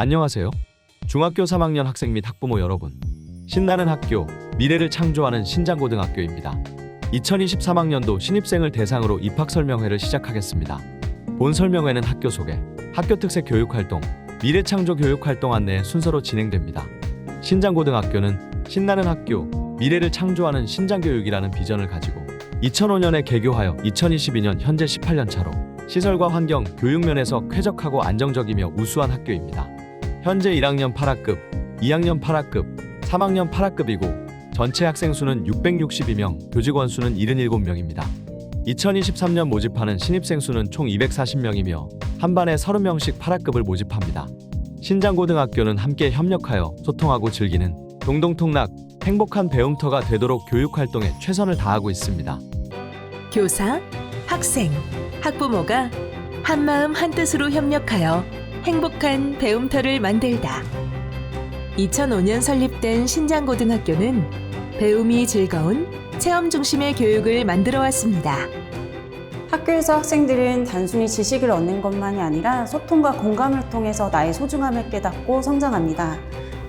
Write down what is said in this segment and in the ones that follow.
안녕하세요. 중학교 3학년 학생 및 학부모 여러분. 신나는 학교, 미래를 창조하는 신장고등학교입니다. 2023학년도 신입생을 대상으로 입학 설명회를 시작하겠습니다. 본 설명회는 학교 소개, 학교 특색 교육활동, 미래창조 교육활동 안내 순서로 진행됩니다. 신장고등학교는 신나는 학교, 미래를 창조하는 신장교육이라는 비전을 가지고 2005년에 개교하여 2022년 현재 18년 차로 시설과 환경, 교육 면에서 쾌적하고 안정적이며 우수한 학교입니다. 현재 1학년 8학급, 2학년 8학급, 3학년 8학급이고 전체 학생 수는 662명, 교직원 수는 77명입니다. 2023년 모집하는 신입생 수는 총 240명이며 한 반에 30명씩 8학급을 모집합니다. 신장고등학교는 함께 협력하여 소통하고 즐기는 동동통락, 행복한 배움터가 되도록 교육활동에 최선을 다하고 있습니다. 교사, 학생, 학부모가 한마음 한뜻으로 협력하여 행복한 배움터를 만들다. 2005년 설립된 신장고등학교는 배움이 즐거운 체험 중심의 교육을 만들어 왔습니다. 학교에서 학생들은 단순히 지식을 얻는 것만이 아니라 소통과 공감을 통해서 나의 소중함을 깨닫고 성장합니다.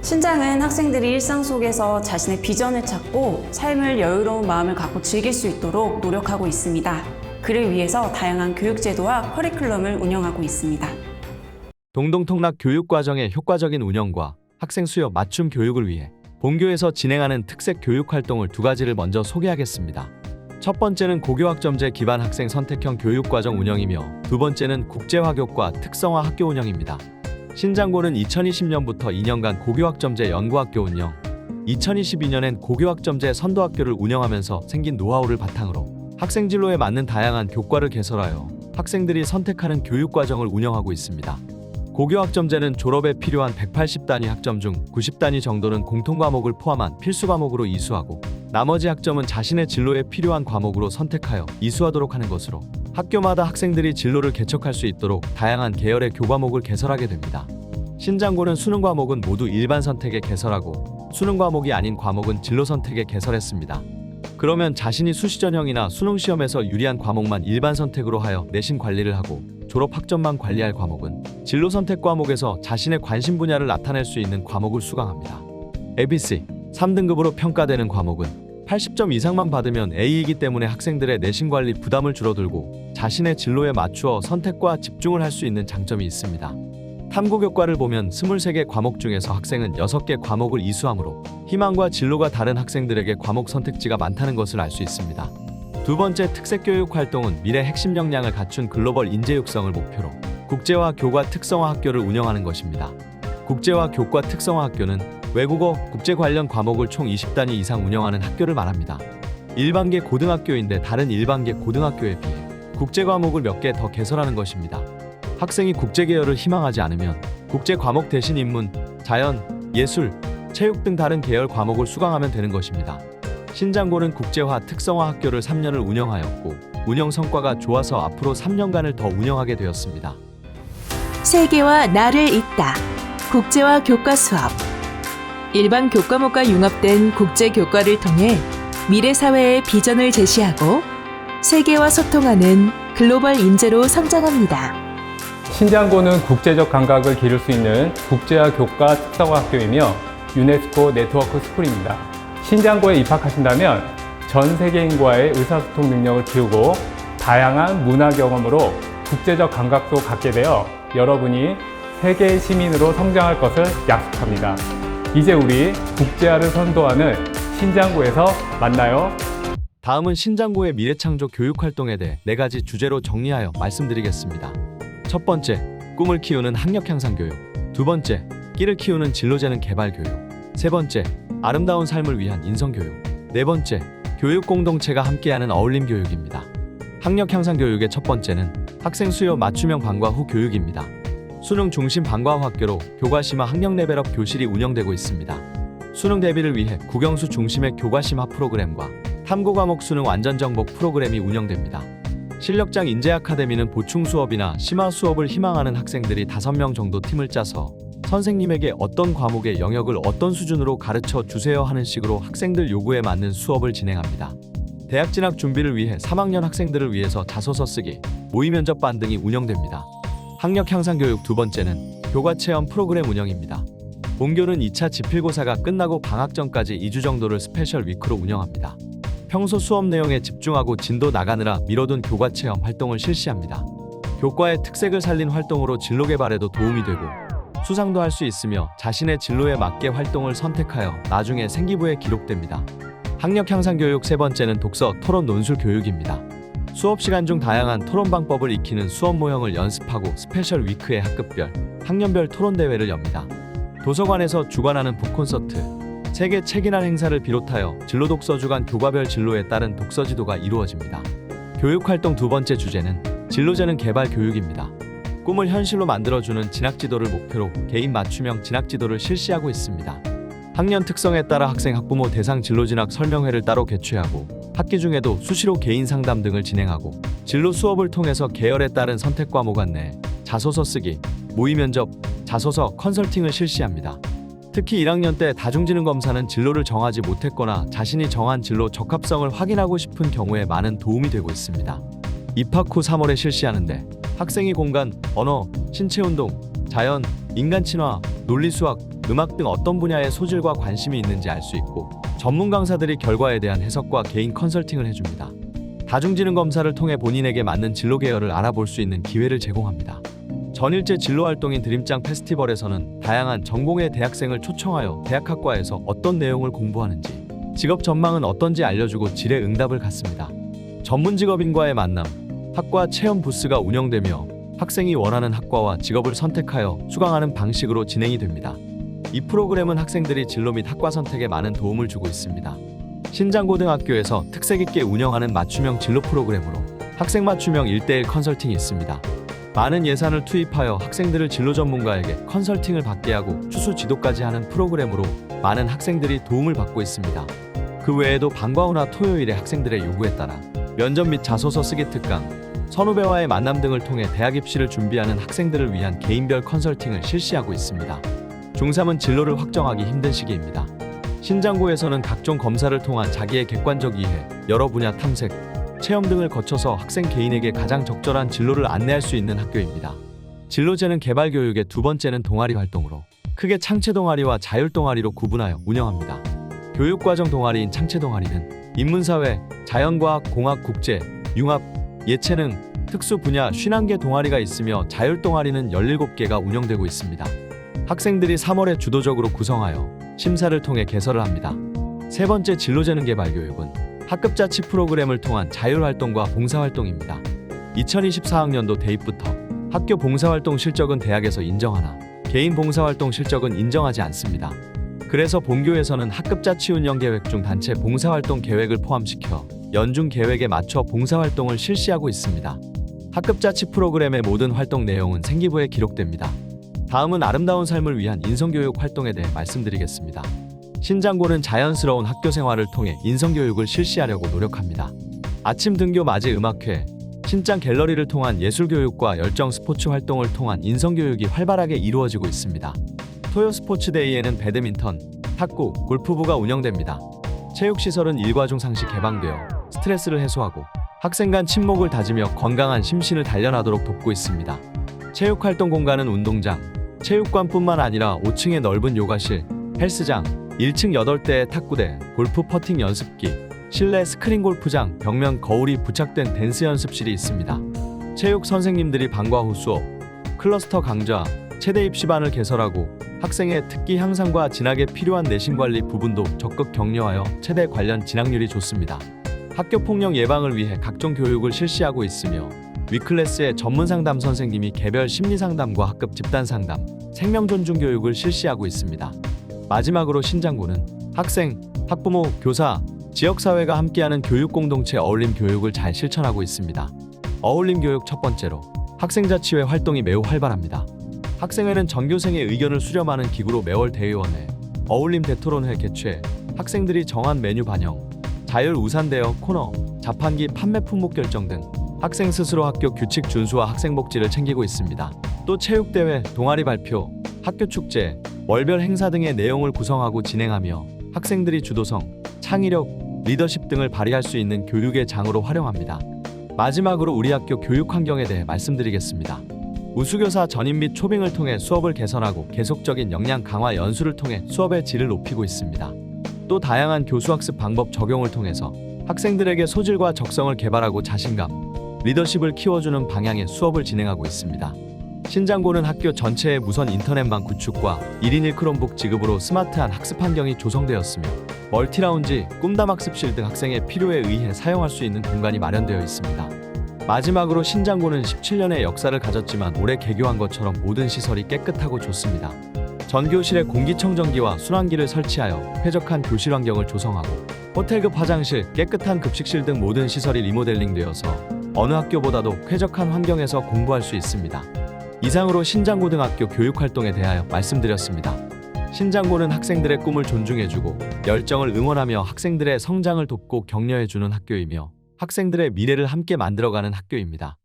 신장은 학생들이 일상 속에서 자신의 비전을 찾고 삶을 여유로운 마음을 갖고 즐길 수 있도록 노력하고 있습니다. 그를 위해서 다양한 교육제도와 커리큘럼을 운영하고 있습니다. 동동통락 교육과정의 효과적인 운영과 학생 수요 맞춤 교육을 위해 본교에서 진행하는 특색 교육활동을 두 가지를 먼저 소개하겠습니다. 첫 번째는 고교학점제 기반 학생 선택형 교육과정 운영이며 두 번째는 국제화교과 특성화 학교 운영입니다. 신장고는 2020년부터 2년간 고교학점제 연구학교 운영, 2022년엔 고교학점제 선도학교를 운영하면서 생긴 노하우를 바탕으로 학생 진로에 맞는 다양한 교과를 개설하여 학생들이 선택하는 교육과정을 운영하고 있습니다. 고교학점제는 졸업에 필요한 180단위 학점 중 90단위 정도는 공통과목을 포함한 필수과목으로 이수하고 나머지 학점은 자신의 진로에 필요한 과목으로 선택하여 이수하도록 하는 것으로 학교마다 학생들이 진로를 개척할 수 있도록 다양한 계열의 교과목을 개설하게 됩니다. 신장고는 수능 과목은 모두 일반 선택에 개설하고 수능 과목이 아닌 과목은 진로 선택에 개설했습니다. 그러면 자신이 수시전형이나 수능 시험에서 유리한 과목만 일반 선택으로 하여 내신 관리를 하고 졸업 학점만 관리할 과목은 진로 선택 과목에서 자신의 관심 분야를 나타낼 수 있는 과목을 수강합니다. ABC 3등급으로 평가되는 과목은 80점 이상만 받으면 A이기 때문에 학생들의 내신 관리 부담을 줄어들고 자신의 진로에 맞추어 선택과 집중을 할 수 있는 장점이 있습니다. 탐구교과를 보면 23개 과목 중에서 학생은 6개 과목을 이수하므로 희망과 진로가 다른 학생들에게 과목 선택지가 많다는 것을 알 수 있습니다. 두 번째 특색교육 활동은 미래 핵심 역량을 갖춘 글로벌 인재 육성을 목표로 국제화 교과 특성화 학교를 운영하는 것입니다. 국제화 교과 특성화 학교는 외국어, 국제 관련 과목을 총 20단위 이상 운영하는 학교를 말합니다. 일반계 고등학교인데 다른 일반계 고등학교에 비해 국제 과목을 몇 개 더 개설하는 것입니다. 학생이 국제 계열을 희망하지 않으면 국제 과목 대신 인문, 자연, 예술, 체육 등 다른 계열 과목을 수강하면 되는 것입니다. 신장고는 국제화 특성화 학교를 3년을 운영하였고 운영 성과가 좋아서 앞으로 3년간을 더 운영하게 되었습니다. 세계와 나를 잇다. 국제화 교과 수업. 일반 교과목과 융합된 국제 교과를 통해 미래 사회의 비전을 제시하고 세계와 소통하는 글로벌 인재로 성장합니다. 신장고는 국제적 감각을 기를 수 있는 국제화 교과 특성화 학교이며 유네스코 네트워크 스쿨입니다. 신장고에 입학하신다면 전 세계인과의 의사소통 능력을 키우고 다양한 문화 경험으로 국제적 감각도 갖게 되어 여러분이 세계의 시민으로 성장할 것을 약속합니다. 이제 우리 국제화를 선도하는 신장고에서 만나요. 다음은 신장고의 미래창조 교육활동에 대해 4가지 주제로 정리하여 말씀드리겠습니다. 첫 번째, 꿈을 키우는 학력향상 교육. 두 번째, 끼를 키우는 진로재능 개발 교육. 세 번째, 아름다운 삶을 위한 인성교육. 네 번째, 교육 공동체가 함께하는 어울림 교육입니다. 학력향상 교육의 첫 번째는 학생 수요 맞춤형 방과 후 교육입니다. 수능 중심 방과 후 학교로 교과심화 학력 레벨업 교실이 운영되고 있습니다. 수능 대비를 위해 국영수 중심의 교과심화 프로그램과 탐구 과목 수능 완전 정복 프로그램이 운영됩니다. 실력장 인재 아카데미는 보충 수업이나 심화 수업을 희망하는 학생들이 5명 정도 팀을 짜서 선생님에게 어떤 과목의 영역을 어떤 수준으로 가르쳐 주세요 하는 식으로 학생들 요구에 맞는 수업을 진행합니다. 대학 진학 준비를 위해 3학년 학생들을 위해서 자소서 쓰기, 모의 면접반 등이 운영됩니다. 학력 향상 교육 두 번째는 교과 체험 프로그램 운영입니다. 본교는 2차 지필고사가 끝나고 방학 전까지 2주 정도를 스페셜 위크로 운영합니다. 평소 수업 내용에 집중하고 진도 나가느라 미뤄둔 교과 체험 활동을 실시합니다. 교과의 특색을 살린 활동으로 진로 개발에도 도움이 되고 수상도 할 수 있으며 자신의 진로에 맞게 활동을 선택하여 나중에 생기부에 기록됩니다. 학력 향상 교육 세 번째는 독서, 토론, 논술 교육입니다. 수업 시간 중 다양한 토론 방법을 익히는 수업 모형을 연습하고 스페셜 위크에 학급별, 학년별 토론 대회를 엽니다. 도서관에서 주관하는 북콘서트, 세계 책이날 행사를 비롯하여 진로 독서 주간 교과별 진로에 따른 독서 지도가 이루어집니다. 교육활동 두 번째 주제는 진로재능 개발 교육입니다. 꿈을 현실로 만들어주는 진학지도를 목표로 개인 맞춤형 진학지도를 실시하고 있습니다. 학년 특성에 따라 학생, 학부모 대상 진로진학 설명회를 따로 개최하고 학기 중에도 수시로 개인 상담 등을 진행하고 진로 수업을 통해서 계열에 따른 선택 과목 안내, 자소서 쓰기, 모의 면접, 자소서 컨설팅을 실시합니다. 특히 1학년 때 다중지능검사는 진로를 정하지 못했거나 자신이 정한 진로 적합성을 확인하고 싶은 경우에 많은 도움이 되고 있습니다. 입학 후 3월에 실시하는데 학생이 공간, 언어, 신체운동, 자연, 인간 친화, 논리 수학, 음악 등 어떤 분야에 소질과 관심이 있는지 알 수 있고 전문 강사들이 결과에 대한 해석과 개인 컨설팅을 해줍니다. 다중지능검사를 통해 본인에게 맞는 진로 계열을 알아볼 수 있는 기회를 제공합니다. 전일제 진로활동인 드림짱 페스티벌에서는 다양한 전공의 대학생을 초청하여 대학학과에서 어떤 내용을 공부하는지, 직업 전망은 어떤지 알려주고 질의 응답을 갖습니다. 전문 직업인과의 만남, 학과 체험 부스가 운영되며 학생이 원하는 학과와 직업을 선택하여 수강하는 방식으로 진행이 됩니다. 이 프로그램은 학생들이 진로 및 학과 선택에 많은 도움을 주고 있습니다. 신장고등학교에서 특색 있게 운영하는 맞춤형 진로 프로그램으로 학생 맞춤형 1:1 컨설팅이 있습니다. 많은 예산을 투입하여 학생들을 진로 전문가에게 컨설팅을 받게 하고 추수 지도까지 하는 프로그램으로 많은 학생들이 도움을 받고 있습니다. 그 외에도 방과후나 토요일에 학생들의 요구에 따라 면접 및 자소서 쓰기 특강, 선후배와의 만남 등을 통해 대학 입시를 준비하는 학생들을 위한 개인별 컨설팅을 실시하고 있습니다. 중3은 진로를 확정하기 힘든 시기입니다. 신장고에서는 각종 검사를 통한 자기의 객관적 이해, 여러 분야 탐색, 체험 등을 거쳐서 학생 개인에게 가장 적절한 진로를 안내할 수 있는 학교입니다. 진로재능 개발 교육의 두 번째는 동아리 활동으로 크게 창체 동아리와 자율 동아리로 구분하여 운영합니다. 교육과정 동아리인 창체 동아리는 인문사회, 자연과학, 공학, 국제, 융합, 예체능, 특수 분야 51개 동아리가 있으며 자율 동아리는 17개가 운영되고 있습니다. 학생들이 3월에 주도적으로 구성하여 심사를 통해 개설을 합니다. 세 번째 진로재능 개발 교육은 학급자치 프로그램을 통한 자율활동과 봉사활동입니다. 2024학년도 대입부터 학교 봉사활동 실적은 대학에서 인정하나 개인 봉사활동 실적은 인정하지 않습니다. 그래서 본교에서는 학급자치 운영 계획 중 단체 봉사활동 계획을 포함시켜 연중 계획에 맞춰 봉사활동을 실시하고 있습니다. 학급자치 프로그램의 모든 활동 내용은 생기부에 기록됩니다. 다음은 아름다운 삶을 위한 인성교육 활동에 대해 말씀드리겠습니다. 신장고는 자연스러운 학교 생활을 통해 인성교육을 실시하려고 노력합니다. 아침 등교 맞이 음악회, 신장 갤러리를 통한 예술교육과 열정 스포츠 활동을 통한 인성교육이 활발하게 이루어지고 있습니다. 토요 스포츠데이에는 배드민턴, 탁구, 골프부가 운영됩니다. 체육시설은 일과 중 상시 개방되어 스트레스를 해소하고 학생 간 친목을 다지며 건강한 심신을 단련하도록 돕고 있습니다. 체육활동 공간은 운동장, 체육관뿐만 아니라 5층의 넓은 요가실, 헬스장, 1층 8대의 탁구대, 골프 퍼팅 연습기, 실내 스크린 골프장, 벽면 거울이 부착된 댄스 연습실이 있습니다. 체육 선생님들이 방과 후 수업, 클러스터 강좌, 최대 입시반을 개설하고 학생의 특기 향상과 진학에 필요한 내신 관리 부분도 적극 격려하여 최대 관련 진학률이 좋습니다. 학교 폭력 예방을 위해 각종 교육을 실시하고 있으며 위클래스의 전문 상담 선생님이 개별 심리 상담과 학급 집단 상담, 생명 존중 교육을 실시하고 있습니다. 마지막으로 신장고는 학생, 학부모, 교사, 지역사회가 함께하는 교육 공동체 어울림 교육을 잘 실천하고 있습니다. 어울림 교육 첫 번째로 학생자치회 활동이 매우 활발합니다. 학생회는 전교생의 의견을 수렴하는 기구로 매월 대의원회, 어울림 대토론회 개최, 학생들이 정한 메뉴 반영, 자율 우산 대여 코너, 자판기 판매 품목 결정 등 학생 스스로 학교 규칙 준수와 학생 복지를 챙기고 있습니다. 또 체육대회, 동아리 발표, 학교 축제, 월별 행사 등의 내용을 구성하고 진행하며 학생들이 주도성, 창의력, 리더십 등을 발휘할 수 있는 교육의 장으로 활용합니다. 마지막으로 우리 학교 교육 환경에 대해 말씀드리겠습니다. 우수교사 전임 및 초빙을 통해 수업을 개선하고 계속적인 역량 강화 연수를 통해 수업의 질을 높이고 있습니다. 또 다양한 교수학습 방법 적용을 통해서 학생들에게 소질과 적성을 개발하고 자신감, 리더십을 키워주는 방향의 수업을 진행하고 있습니다. 신장고는 학교 전체의 무선 인터넷망 구축과 1인 1크롬북 지급으로 스마트한 학습 환경이 조성되었으며 멀티라운지, 꿈담학습실 등 학생의 필요에 의해 사용할 수 있는 공간이 마련되어 있습니다. 마지막으로 신장고는 17년의 역사를 가졌지만 올해 개교한 것처럼 모든 시설이 깨끗하고 좋습니다. 전 교실에 공기청정기와 순환기를 설치하여 쾌적한 교실 환경을 조성하고 호텔급 화장실, 깨끗한 급식실 등 모든 시설이 리모델링되어서 어느 학교보다도 쾌적한 환경에서 공부할 수 있습니다. 이상으로 신장고등학교 교육활동에 대하여 말씀드렸습니다. 신장고는 학생들의 꿈을 존중해주고 열정을 응원하며 학생들의 성장을 돕고 격려해주는 학교이며 학생들의 미래를 함께 만들어가는 학교입니다.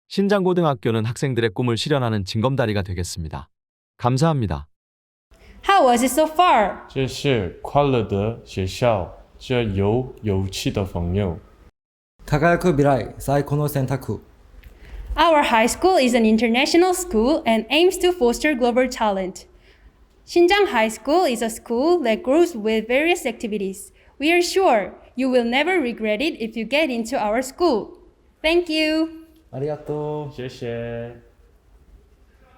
신장고등학교는 학생들의 꿈을 실현하는 징검다리가 되겠습니다. 감사합니다. How was it so far? 这是快乐的学校，这有有趣的朋友。輝く未来最高の選択 Our high school is an international school and aims to foster global talent. Xinjiang High School is a school that grows with various activities. We are sure you will never regret it if you get into our school. Thank you. ありがとう谢谢。